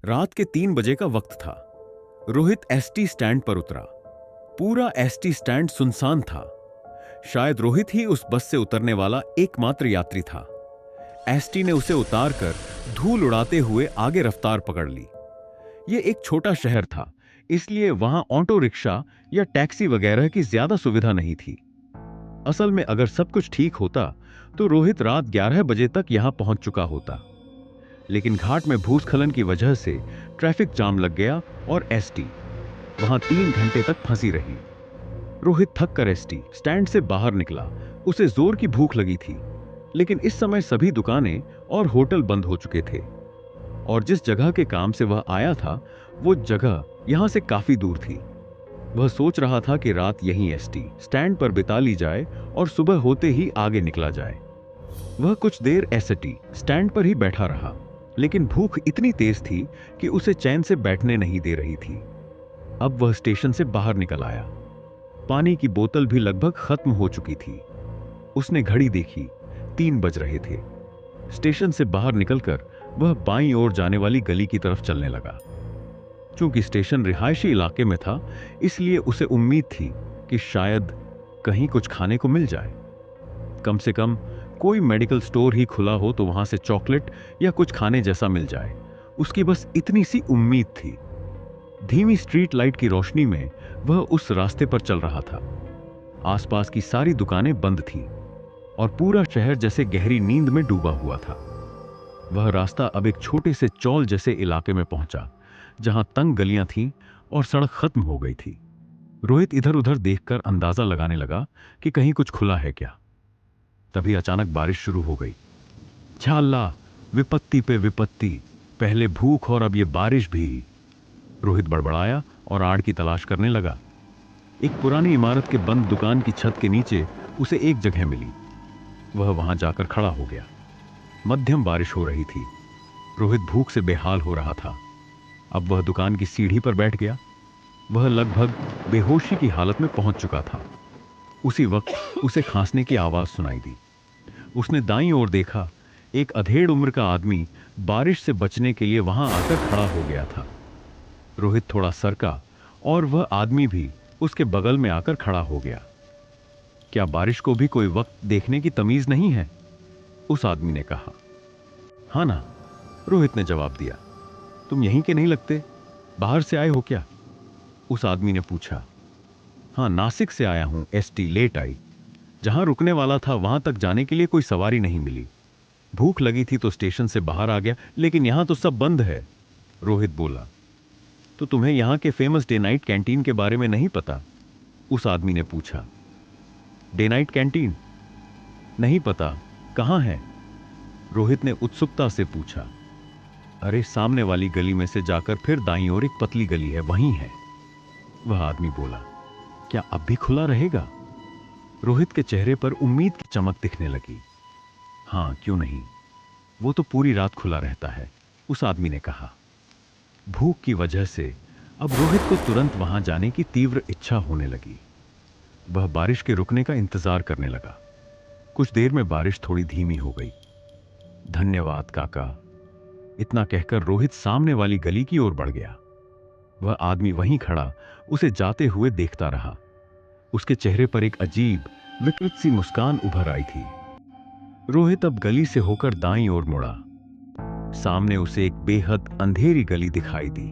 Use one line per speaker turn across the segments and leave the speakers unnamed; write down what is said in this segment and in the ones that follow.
रात के 3 बजे का वक्त था। रोहित एसटी स्टैंड पर उतरा। पूरा एसटी स्टैंड सुनसान था। शायद रोहित ही उस बस से उतरने वाला एकमात्र यात्री था। एसटी ने उसे उतारकर धूल उड़ाते हुए आगे रफ्तार पकड़ ली। यह एक छोटा शहर था, इसलिए वहां ऑटो रिक्शा या टैक्सी वगैरह की ज्यादा सुविधा नहीं थी। असल में अगर सब कुछ ठीक होता तो रोहित रात 11 बजे तक यहां पहुंच चुका होता। लेकिन घाट में भूस्खलन की वजह से ट्रैफिक जाम लग गया और एसटी वहां 3 घंटे तक फंसी रही। रोहित थक कर एसटी स्टैंड से बाहर निकला। उसे जोर की भूख लगी थी, लेकिन इस समय सभी दुकानें और होटल बंद हो चुके थे और जिस जगह के काम से वह आया था वो जगह यहां से काफी दूर थी। वह सोच रहा था कि रात यहीं एसटी स्टैंड पर बिता ली जाए और सुबह होते ही आगे निकला जाए। वह कुछ देर एसटी स्टैंड पर ही बैठा रहा, लेकिन भूख इतनी तेज थी कि उसे चैन से बैठने नहीं दे रही थी। अब वह स्टेशन से बाहर निकल आया। पानी की बोतल भी लगभग खत्म हो चुकी थी। उसने घड़ी देखी, 3 बज रहे थे। स्टेशन से बाहर निकलकर वह बाईं ओर जाने वाली गली की तरफ चलने लगा। चूंकि स्टेशन रिहायशी इलाके में था, इसलिए उसे उम्मीद थी कि शायद कहीं कुछ खाने को मिल जाए। कम से कम कोई मेडिकल स्टोर ही खुला हो तो वहां से चॉकलेट या कुछ खाने जैसा मिल जाए। उसकी बस इतनी सी उम्मीद थी। धीमी स्ट्रीट लाइट की रोशनी में वह उस रास्ते पर चल रहा था। आसपास की सारी दुकानें बंद थीं और पूरा शहर जैसे गहरी नींद में डूबा हुआ था। वह रास्ता अब एक छोटे से चौल जैसे इलाके में पहुंचा, जहां तंग गलियां थीं और सड़क खत्म हो गई थी। रोहित इधर उधर देखकर अंदाजा लगाने लगा कि कहीं कुछ खुला है क्या। तभी अचानक बारिश शुरू हो गई। छा अल्लाह, विपत्ति पे विपत्ति, पहले भूख और अब ये बारिश भी। रोहित बड़बड़ाया और आड़ की तलाश करने लगा। एक पुरानी इमारत के बंद दुकान की छत के नीचे उसे एक जगह मिली। वह वहां जाकर खड़ा हो गया। मध्यम बारिश हो रही थी। रोहित भूख से बेहाल हो रहा था। अब वह दुकान की सीढ़ी पर बैठ गया। वह लगभग बेहोशी की हालत में पहुंच चुका था। उसी वक्त उसे खांसने की आवाज सुनाई दी। उसने दाईं ओर देखा। एक अधेड़ उम्र का आदमी बारिश से बचने के लिए वहां आकर खड़ा हो गया था। रोहित थोड़ा सरका और वह आदमी भी उसके बगल में आकर खड़ा हो गया। क्या बारिश को भी कोई वक्त देखने की तमीज नहीं है? उस आदमी ने कहा। हाँ ना, रोहित ने जवाब दिया। तुम यहीं के नहीं लगते, बाहर से आए हो क्या? उस आदमी ने पूछा। हाँ, नासिक से आया हूं, एसटी लेट आई। जहां रुकने वाला था वहां तक जाने के लिए कोई सवारी नहीं मिली। भूख लगी थी तो स्टेशन से बाहर आ गया, लेकिन यहां तो सब बंद है। रोहित बोला। तो तुम्हें यहां के फेमस डे नाइट कैंटीन के बारे में नहीं पता? उस आदमी ने पूछा। Day night canteen? नहीं पता, कहां है? रोहित ने उत्सुकता से पूछा। अरे, सामने वाली गली में से जाकर फिर दाईं ओर एक पतली गली है, वहीं है। वह आदमी बोला। क्या अब भी खुला रहेगा? रोहित के चेहरे पर उम्मीद की चमक दिखने लगी। हाँ, क्यों नहीं, वो तो पूरी रात खुला रहता है, उस आदमी ने कहा। भूख की वजह से अब रोहित को तुरंत वहां जाने की तीव्र इच्छा होने लगी। वह बारिश के रुकने का इंतजार करने लगा। कुछ देर में बारिश थोड़ी धीमी हो गई। धन्यवाद काका, इतना कहकर रोहित सामने वाली गली की ओर बढ़ गया। वह आदमी वहीं खड़ा उसे जाते हुए देखता रहा। उसके चेहरे पर एक अजीब विकृत सी मुस्कान उभर आई थी। रोहित अब गली से होकर दाईं ओर मुड़ा। सामने उसे एक बेहद अंधेरी गली दिखाई दी।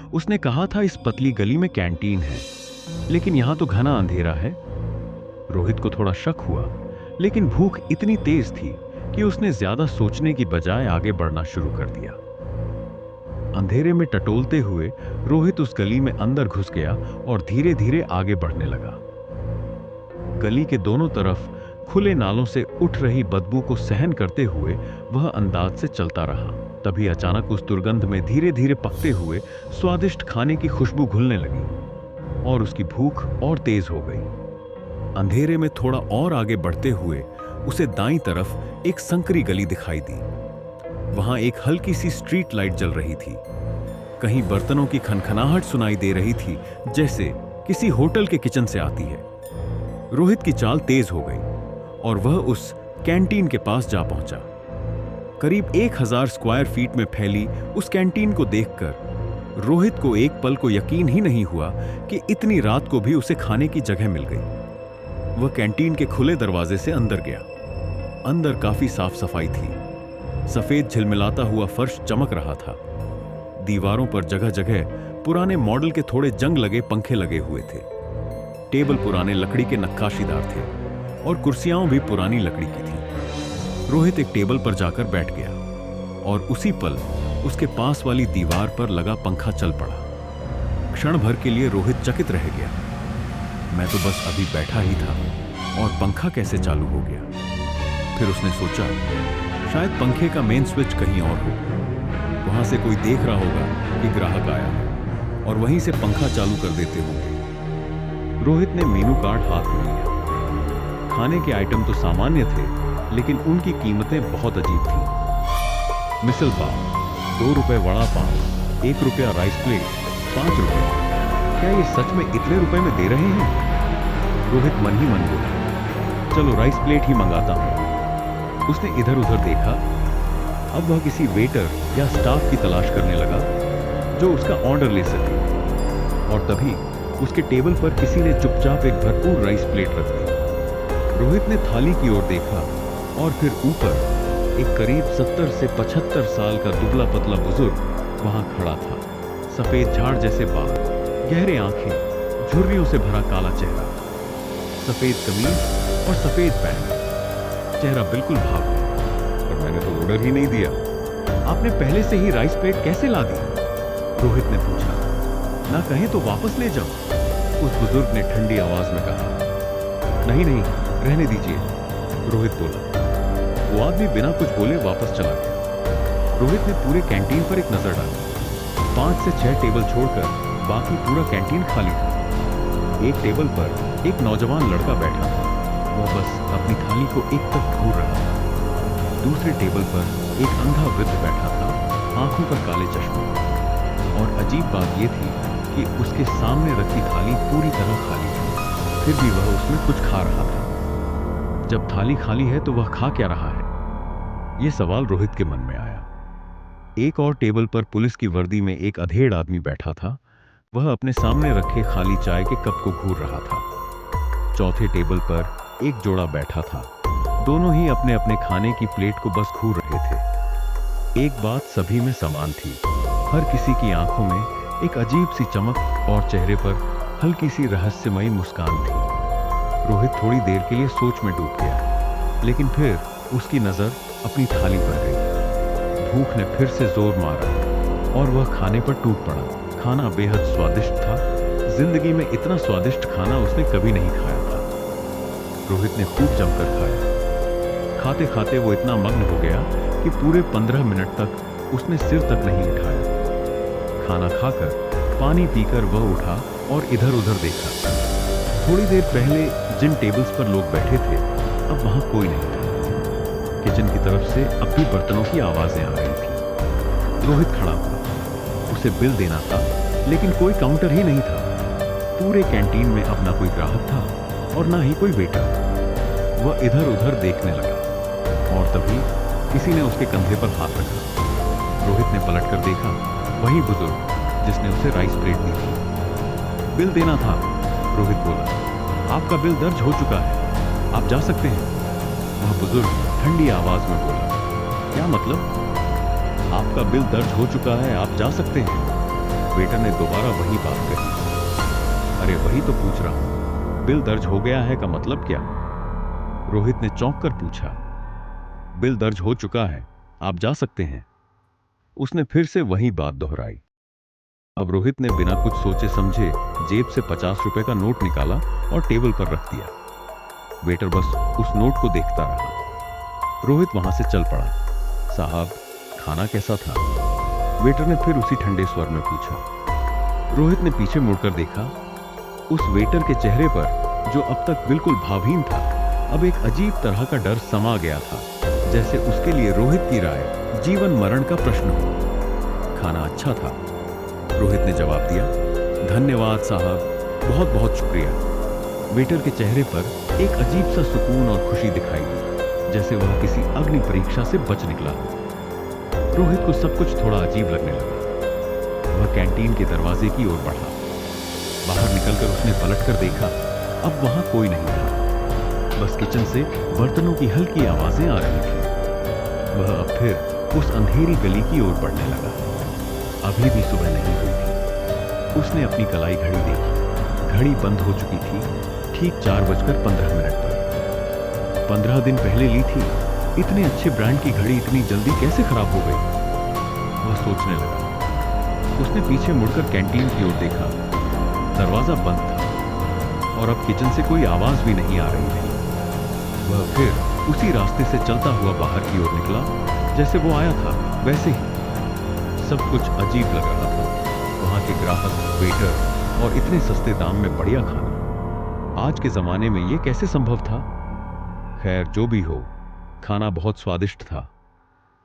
उसने कहा था इस पतली गली में कैंटीन है, लेकिन यहां तो घना अंधेरा है। रोहित को थोड़ा शक हुआ, लेकिन भूख इतनी तेज थी कि उसने ज्यादा सोचने की बजाय आगे बढ़ना शुरू कर दिया। अंधेरे में टटोलते हुए रोहित उस गली में अंदर घुस गया और धीरे धीरे आगे बढ़ने लगा। गली के दोनों तरफ खुले नालों से उठ रही बदबू को सहन करते हुए वह अंदाज से चलता रहा। तभी अचानक उस दुर्गंध में धीरे धीरे पकते हुए स्वादिष्ट खाने की खुशबू घुलने लगी और उसकी भूख और तेज हो गई। अंधेरे में थोड़ा और आगे बढ़ते हुए उसे दाईं तरफ एक संकरी गली दिखाई दी। वहां एक हल्की सी स्ट्रीट लाइट जल रही थी। कहीं बर्तनों की खनखनाहट सुनाई दे रही थी, जैसे किसी होटल के किचन से आती है। रोहित की चाल तेज हो गई और वह उस कैंटीन के पास जा पहुंचा। करीब 1000 स्क्वायर फीट में फैली उस कैंटीन को देखकर रोहित को एक पल को यकीन ही नहीं हुआ कि इतनी रात को भी उसे खाने की जगह मिल गई। वह कैंटीन के खुले दरवाजे से अंदर गया। अंदर काफी साफ सफाई थी। सफेद झिलमिलाता हुआ फर्श चमक रहा था। दीवारों पर जगह जगह पुराने मॉडल के थोड़े जंग लगे पंखे लगे हुए थे। टेबल पुराने लकड़ी के नक्काशीदार थे और कुर्सियां भी पुरानी लकड़ी की थी। रोहित एक टेबल पर जाकर बैठ गया और उसी पल उसके पास वाली दीवार पर लगा पंखा चल पड़ा। क्षण भर के लिए रोहित चकित रह गया। मैं तो बस अभी बैठा ही था और पंखा कैसे चालू हो गया? फिर उसने सोचा, शायद पंखे का मेन स्विच कहीं और हो। वहां से कोई देख रहा होगा कि ग्राहक आया है और वहीं से पंखा चालू कर देते होंगे। रोहित ने मेनू कार्ड हाथ में लिया। खाने के आइटम तो सामान्य थे, लेकिन उनकी कीमतें बहुत अजीब थीं। मिसल पाव, 2 रुपए वड़ा पाव, 1 रुपया राइस प्लेट, 5 रुपए। क्या ये सच में इतने रुपए में दे रहे हैं? रोहित मन ही मन बोला, चलो राइस प्लेट ही मंगाता हूं। उसने इधर उधर देखा। अब वह किसी वेटर या स्टाफ की तलाश करने लगा जो उसका ऑर्डर ले सके। और तभी उसके टेबल पर किसी ने चुपचाप एक भरपूर राइस प्लेट रख दी। रोहित ने थाली की ओर देखा और फिर ऊपर एक करीब 70 से 75 साल का दुबला पतला बुजुर्ग वहां खड़ा था। सफेद झाड़ जैसे बाल, गहरे आंखें, झुर्रियों से भरा काला चेहरा, सफेद कमीज और सफेद पैंट। चेहरा बिल्कुल भाव है। पर मैंने तो ऑर्डर ही नहीं दिया। आपने पहले से ही राइस प्लेट कैसे ला दी? रोहित ने पूछा। ना कहे तो वापस ले जाओ, उस बुजुर्ग ने ठंडी आवाज में कहा। नहीं नहीं, रहने दीजिए, रोहित बोला। वो आदमी बिना कुछ बोले वापस चला गया। रोहित ने पूरे कैंटीन पर एक नजर डाली। 5 से 6 टेबल छोड़कर बाकी पूरा कैंटीन खाली था। एक टेबल पर एक नौजवान लड़का बैठा था। वह बस अपनी थाली को एक तक घूर रहा था। दूसरे टेबल पर एक अंधा वृद्ध बैठा था, आंखों पर काले चश्मे। और अजीब बात यह थी कि उसके सामने रखी थाली पूरी तरह खाली थी, फिर भी वह उसमें कुछ खा रहा था। जब थाली खाली है तो वह खा क्या रहा है? यह सवाल रोहित के मन में आया। एक और टेबल पर पुलिस की वर्दी में एक अधेड़ आदमी बैठा था। वह अपने सामने रखे खाली चाय के कप को घूर रहा था। चौथे टेबल पर एक जोड़ा बैठा था। दोनों ही अपने अपने खाने की प्लेट को बस घूर रहे थे। एक बात सभी में समान थी। हर किसी की आंखों में एक अजीब सी चमक और चेहरे पर हल्की सी रहस्यमयी मुस्कान थी। रोहित थोड़ी देर के लिए सोच में डूब गया, लेकिन फिर उसकी नजर अपनी थाली पर गई। भूख ने फिर से जोर मारा और वह खाने पर टूट पड़ा। खाना बेहद स्वादिष्ट था। जिंदगी में इतना स्वादिष्ट खाना उसने कभी नहीं खाया था। रोहित ने खूब जमकर खाया। खाते खाते वो इतना मग्न हो गया कि पूरे 15 मिनट तक उसने सिर तक नहीं उठाया। खाना खाकर पानी पीकर वह उठा और इधर उधर देखा। थोड़ी देर पहले जिन टेबल्स पर लोग बैठे थे, अब वहां कोई नहीं था। किचन की तरफ से अब भी बर्तनों की आवाजें आ रही थी। रोहित खड़ा हुआ। उसे बिल देना था, लेकिन कोई काउंटर ही नहीं था। पूरे कैंटीन में अब ना कोई ग्राहक था और ना ही कोई वेटर। वह इधर उधर देखने लगा और तभी किसी ने उसके कंधे पर हाथ रखा। रोहित ने पलटकर देखा, वही बुजुर्ग जिसने उसे राइस प्लेट दी थी। बिल देना था, रोहित बोला। आपका बिल दर्ज हो चुका है, आप जा सकते हैं, वह बुजुर्ग ठंडी आवाज में बोला। क्या मतलब? आपका बिल दर्ज हो चुका है, आप जा सकते हैं। वेटर ने दोबारा वही बात कही। अरे वही तो पूछ रहा हूं, बिल दर्ज हो गया है का मतलब क्या? रोहित ने चौंक कर पूछा। बिल दर्ज हो चुका है, आप जा सकते हैं। उसने फिर से वही बात दोहराई। अब रोहित ने बिना कुछ सोचे समझे जेब से 50 रुपए का नोट निकाला और टेबल पर रख दिया। वेटर बस उस नोट को देखता रहा। रोहित वहां से चल पड़ा। साहब, खाना कैसा था? वेटर ने फिर उसी ठंडे स्वर में पूछा। रोहित ने पीछे मुड़कर देखा। उस वेटर के चेहरे पर, जो अब तक बिल्कुल भावहीन था, अब एक अजीब तरह का डर समा गया था, जैसे उसके लिए रोहित की राय जीवन मरण का प्रश्न हो। खाना अच्छा था, रोहित ने जवाब दिया। धन्यवाद साहब, बहुत बहुत शुक्रिया। वेटर के चेहरे पर एक अजीब सा सुकून और खुशी दिखाई दी, जैसे वह किसी अग्नि परीक्षा से बच निकला। रोहित को सब कुछ थोड़ा अजीब लगने लगा। वह कैंटीन के दरवाजे की ओर बढ़ा। बाहर निकलकर उसने पलटकर देखा, अब वहां कोई नहीं था। बस किचन से बर्तनों की हल्की आवाजें आ रही थी। वह अब फिर उस अंधेरी गली की ओर बढ़ने लगा। अभी भी सुबह नहीं हुई थी। उसने अपनी कलाई घड़ी देखी। घड़ी बंद हो चुकी थी, ठीक 4:15 पर। 15 दिन पहले ली थी। इतने अच्छे ब्रांड की घड़ी इतनी जल्दी कैसे खराब हो गई? वह सोचने लगा। उसने पीछे मुड़कर कैंटीन की ओर देखा। दरवाजा बंद था और अब किचन से कोई आवाज भी नहीं आ रही थी। वह फिर उसी रास्ते से चलता हुआ बाहर की ओर निकला, जैसे वो आया था वैसे ही। सब कुछ अजीब लग रहा था। वहां के ग्राहक, वेटर और इतने सस्ते दाम में बढ़िया खाना। आज के जमाने में यह कैसे संभव था? खैर, जो भी हो, खाना बहुत स्वादिष्ट था।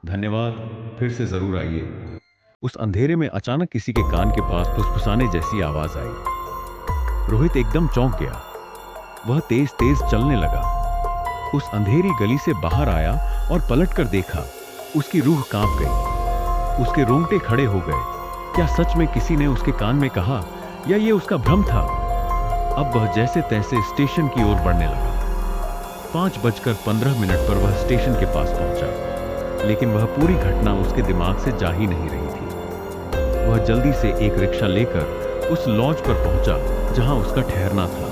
धन्यवाद, फिर से जरूर आइए। उस अंधेरे में अचानक किसी के कान के पास फुसफुसाने जैसी आवाज आई। रोहित एकदम चौंक गया। वह तेज तेज चलने लगा। उस अंधेरी गली से बाहर आया और पलटकर देखा। उसकी रूह कांप गई। उसके रोंगटे खड़े हो गए। क्या सच में किसी ने उसके कान में कहा, या ये उसका भ्रम था? अब वह जैसे तैसे स्टेशन की ओर बढ़ने लगा। 5:15 पर वह स्टेशन के पास पहुंचा, लेकिन वह पूरी घटना उसके दिमाग से जा ही नहीं रही थी। वह जल्दी से एक रिक्शा लेकर उस लॉज पर पहुंचा जहां उसका ठहरना था।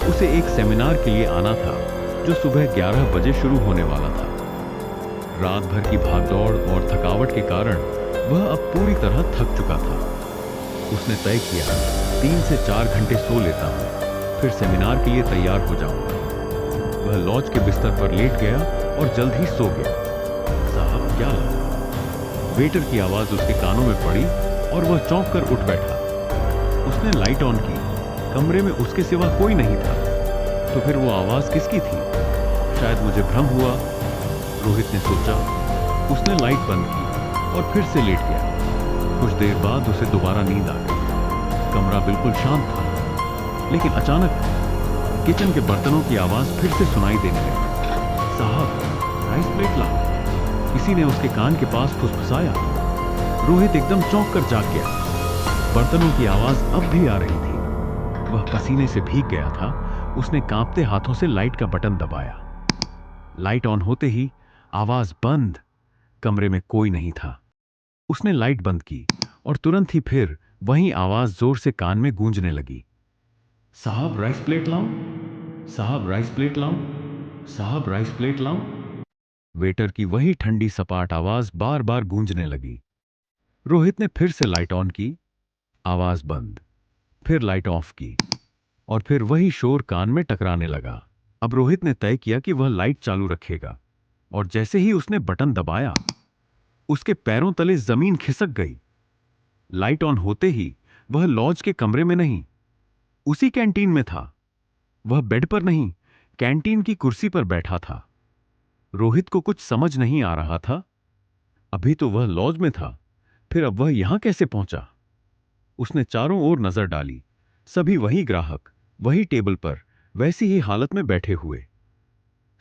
उसे एक सेमिनार के लिए आना था जो सुबह 11 बजे शुरू होने वाला था। रात भर की भागदौड़ और थकावट के कारण वह अब पूरी तरह थक चुका था। उसने तय किया, 3 से 4 घंटे सो लेता हूं, फिर सेमिनार के लिए तैयार हो जाऊंगा। वह लॉज के बिस्तर पर लेट गया और जल्द ही सो गया। साहब, क्या लगा? वेटर की आवाज उसके कानों में पड़ी और वह चौंक कर उठ बैठा। उसने लाइट ऑन की। कमरे में उसके सिवा कोई नहीं था। तो फिर वो आवाज किसकी थी? शायद मुझे भ्रम हुआ, रोहित ने सोचा। उसने लाइट बंद की और फिर से लेट गया। कुछ देर बाद उसे दोबारा नींद आ गई। कमरा बिल्कुल शांत था, लेकिन अचानक किचन के बर्तनों की आवाज फिर से सुनाई देने लगी। साहब, राइस प्लेट लाओ, किसी ने उसके कान के पास फुसफुसाया। रोहित एकदम चौंक कर जाग गया। बर्तनों की आवाज अब भी आ रही थी। वह पसीने से भीग गया था। उसने कांपते हाथों से लाइट का बटन दबाया। लाइट ऑन होते ही आवाज बंद। कमरे में कोई नहीं था। उसने लाइट बंद की और तुरंत ही फिर वही आवाज जोर से कान में गूंजने लगी। साहब, राइस प्लेट लाऊं? साहब, राइस प्लेट लाऊं? साहब, राइस प्लेट लाऊं? वेटर की वही ठंडी सपाट आवाज बार बार गूंजने लगी। रोहित ने फिर से लाइट ऑन की। आवाज बंद। फिर लाइट ऑफ की और फिर वही शोर कान में टकराने लगा। अब रोहित ने तय किया कि वह लाइट चालू रखेगा, और जैसे ही उसने बटन दबाया, उसके पैरों तले जमीन खिसक गई। लाइट ऑन होते ही वह लॉज के कमरे में नहीं, उसी कैंटीन में था। वह बेड पर नहीं, कैंटीन की कुर्सी पर बैठा था। रोहित को कुछ समझ नहीं आ रहा था। अभी तो वह लॉज में था, फिर अब वह यहां कैसे पहुंचा? उसने चारों ओर नजर डाली। सभी वही ग्राहक, वही टेबल पर, वैसी ही हालत में बैठे हुए।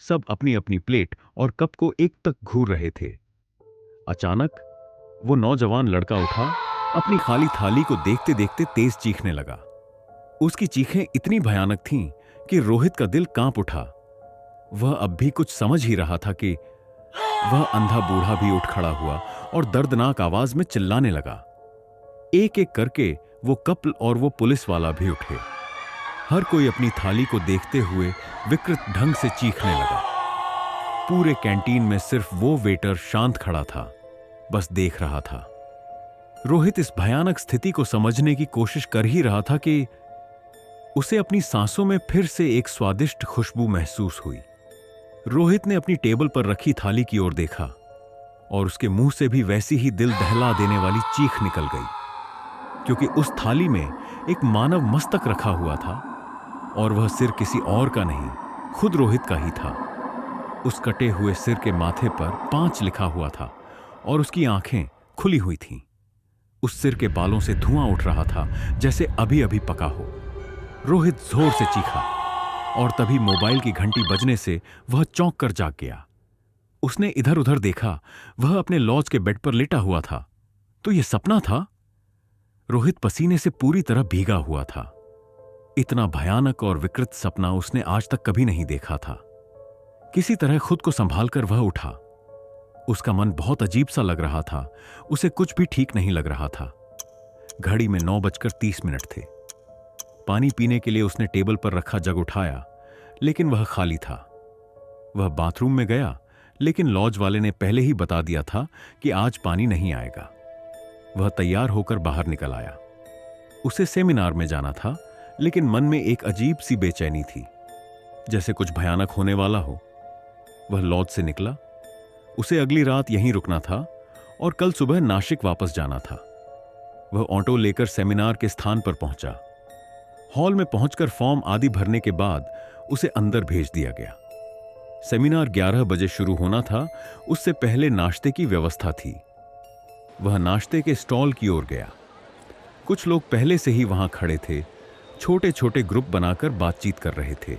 सब अपनी अपनी प्लेट और कप को एक तक घूर रहे थे। अचानक वो नौजवान लड़का उठा। अपनी खाली थाली को देखते देखते तेज चीखने लगा। उसकी चीखें इतनी भयानक थीं कि रोहित का दिल कांप उठा। वह अब भी कुछ समझ ही रहा था कि वह अंधा बूढ़ा भी उठ खड़ा हुआ और दर्दनाक आवाज में चिल्लाने लगा। एक एक करके वो कपल और वो पुलिस वाला भी उठे। हर कोई अपनी थाली को देखते हुए विकृत ढंग से चीखने लगा। पूरे कैंटीन में सिर्फ वो वेटर शांत खड़ा था, बस देख रहा था। रोहित इस भयानक स्थिति को समझने की कोशिश कर ही रहा था कि उसे अपनी सांसों में फिर से एक स्वादिष्ट खुशबू महसूस हुई। रोहित ने अपनी टेबल पर रखी थाली की ओर देखा और उसके मुंह से भी वैसी ही दिल दहला देने वाली चीख निकल गई, क्योंकि उस थाली में एक मानव मस्तक रखा हुआ था और वह सिर किसी और का नहीं, खुद रोहित का ही था। उस कटे हुए सिर के माथे पर 5 लिखा हुआ था और उसकी आंखें खुली हुई थीं। उस सिर के बालों से धुआं उठ रहा था, जैसे अभी अभी पका हो। रोहित जोर से चीखा और तभी मोबाइल की घंटी बजने से वह चौंक कर जाग गया। उसने इधर उधर देखा। वह अपने लॉज के बेड पर लेटा हुआ था। तो यह सपना था? रोहित पसीने से पूरी तरह भीगा हुआ था। इतना भयानक और विकृत सपना उसने आज तक कभी नहीं देखा था। किसी तरह खुद को संभालकर वह उठा। उसका मन बहुत अजीब सा लग रहा था। उसे कुछ भी ठीक नहीं लग रहा था। घड़ी में 9:30 थे। पानी पीने के लिए उसने टेबल पर रखा जग उठाया, लेकिन वह खाली था। वह बाथरूम में गया, लेकिन लॉज वाले ने पहले ही बता दिया था कि आज पानी नहीं आएगा। वह तैयार होकर बाहर निकल आया। उसे सेमिनार में जाना था, लेकिन मन में एक अजीब सी बेचैनी थी, जैसे कुछ भयानक होने वाला हो। वह लॉज से निकला। उसे अगली रात यहीं रुकना था और कल सुबह नासिक वापस जाना था। वह ऑटो लेकर सेमिनार के स्थान पर पहुंचा। हॉल में पहुंचकर फॉर्म आदि भरने के बाद उसे अंदर भेज दिया गया। सेमिनार 11 बजे शुरू होना था। उससे पहले नाश्ते की व्यवस्था थी। वह नाश्ते के स्टॉल की ओर गया। कुछ लोग पहले से ही वहां खड़े थे। छोटे छोटे ग्रुप बनाकर बातचीत कर रहे थे।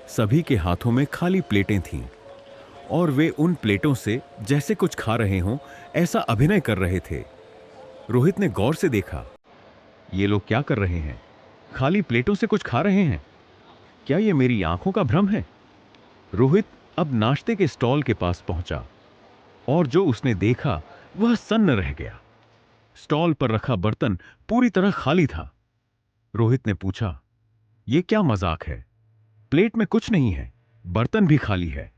सभी के हाथों में खाली प्लेटें थीं और वे उन प्लेटों से जैसे कुछ खा रहे हों ऐसा अभिनय कर रहे थे। रोहित ने गौर से देखा, ये लोग क्या कर रहे हैं? खाली प्लेटों से कुछ खा रहे हैं। क्या ये मेरी आंखों का भ्रम है? रोहित अब नाश्ते के स्टॉल के पास पहुंचा और जो उसने देखा वह सन्न रह गया। स्टॉल पर रखा बर्तन पूरी तरह खाली था। रोहित ने पूछा, यह क्या मजाक है? प्लेट में कुछ नहीं है, बर्तन भी खाली है।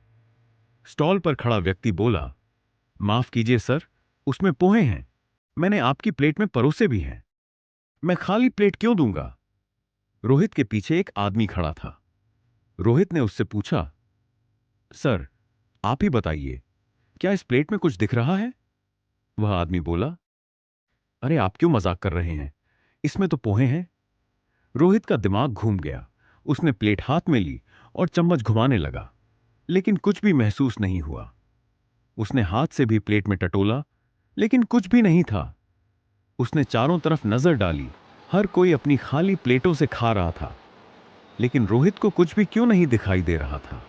स्टॉल पर खड़ा व्यक्ति बोला, माफ कीजिए सर, उसमें पोहे हैं। मैंने आपकी प्लेट में परोसे भी हैं। मैं खाली प्लेट क्यों दूंगा? रोहित के पीछे एक आदमी खड़ा था। रोहित ने उससे पूछा, सर आप ही बताइए, क्या इस प्लेट में कुछ दिख रहा है? वह आदमी बोला, अरे आप क्यों मजाक कर रहे हैं? इसमें तो पोहे हैं। रोहित का दिमाग घूम गया। उसने प्लेट हाथ में ली और चम्मच घुमाने लगा, लेकिन कुछ भी महसूस नहीं हुआ। उसने हाथ से भी प्लेट में टटोला, लेकिन कुछ भी नहीं था। उसने चारों तरफ नजर डाली। हर कोई अपनी खाली प्लेटों से खा रहा था, लेकिन रोहित को कुछ भी क्यों नहीं दिखाई दे रहा था।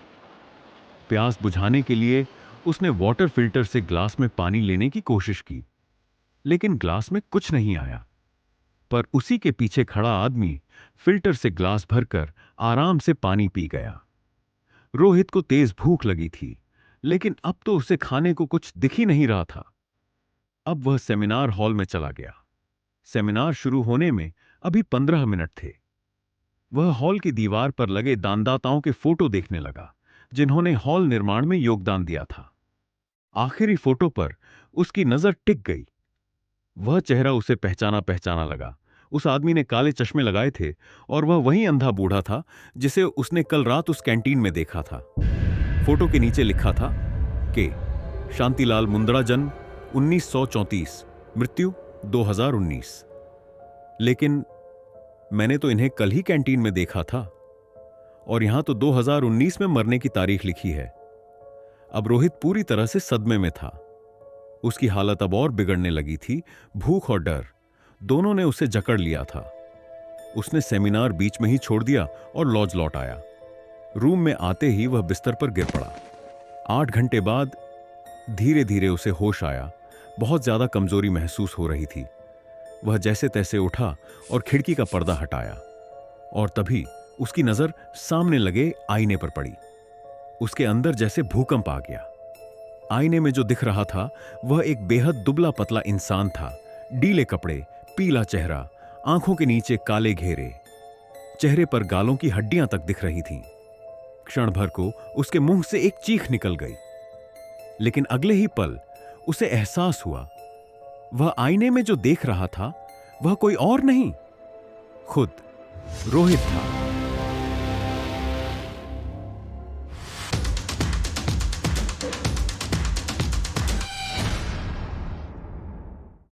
प्यास बुझाने के लिए उसने वाटर फिल्टर से ग्लास में पानी लेने की कोशिश की, लेकिन ग्लास में कुछ नहीं आया। पर उसी के पीछे खड़ा आदमी फिल्टर से ग्लास भरकर आराम से पानी पी गया। रोहित को तेज भूख लगी थी, लेकिन अब तो उसे खाने को कुछ दिख ही नहीं रहा था। अब वह सेमिनार हॉल में चला गया। सेमिनार शुरू होने में अभी 15 मिनट थे। वह हॉल की दीवार पर लगे दानदाताओं के फोटो देखने लगा, जिन्होंने हॉल निर्माण में योगदान दिया था। आखिरी फोटो पर उसकी नजर टिक गई। वह चेहरा उसे पहचाना पहचाना लगा। उस आदमी ने काले चश्मे लगाए थे और वह वही अंधा बूढ़ा था जिसे उसने कल रात उस कैंटीन में देखा था। फोटो के नीचे लिखा था कि शांतिलाल मुंदड़ा, जन्म 1934, मृत्यु 2019। लेकिन मैंने तो इन्हें कल ही कैंटीन में देखा था और यहां तो 2019 में मरने की तारीख लिखी है। अब रोहित पूरी तरह से सदमे में था। उसकी हालत अब और बिगड़ने लगी थी। भूख और डर दोनों ने उसे जकड़ लिया था। उसने सेमिनार बीच में ही छोड़ दिया और लॉज लौट आया। रूम में आते ही वह बिस्तर पर गिर पड़ा। 8 घंटे बाद धीरे धीरे उसे होश आया। बहुत ज्यादा कमजोरी महसूस हो रही थी। वह जैसे तैसे उठा और खिड़की का पर्दा हटाया, और तभी उसकी नजर सामने लगे आईने पर पड़ी। उसके अंदर जैसे भूकंप आ गया। आईने में जो दिख रहा था वह एक बेहद दुबला पतला इंसान था। डीले कपड़े, पीला चेहरा, आंखों के नीचे काले घेरे, चेहरे पर गालों की हड्डियां तक दिख रही थीं। क्षण भर को उसके मुंह से एक चीख निकल गई, लेकिन अगले ही पल उसे एहसास हुआ वह आईने में जो देख रहा था वह कोई और नहीं, खुद रोहित था।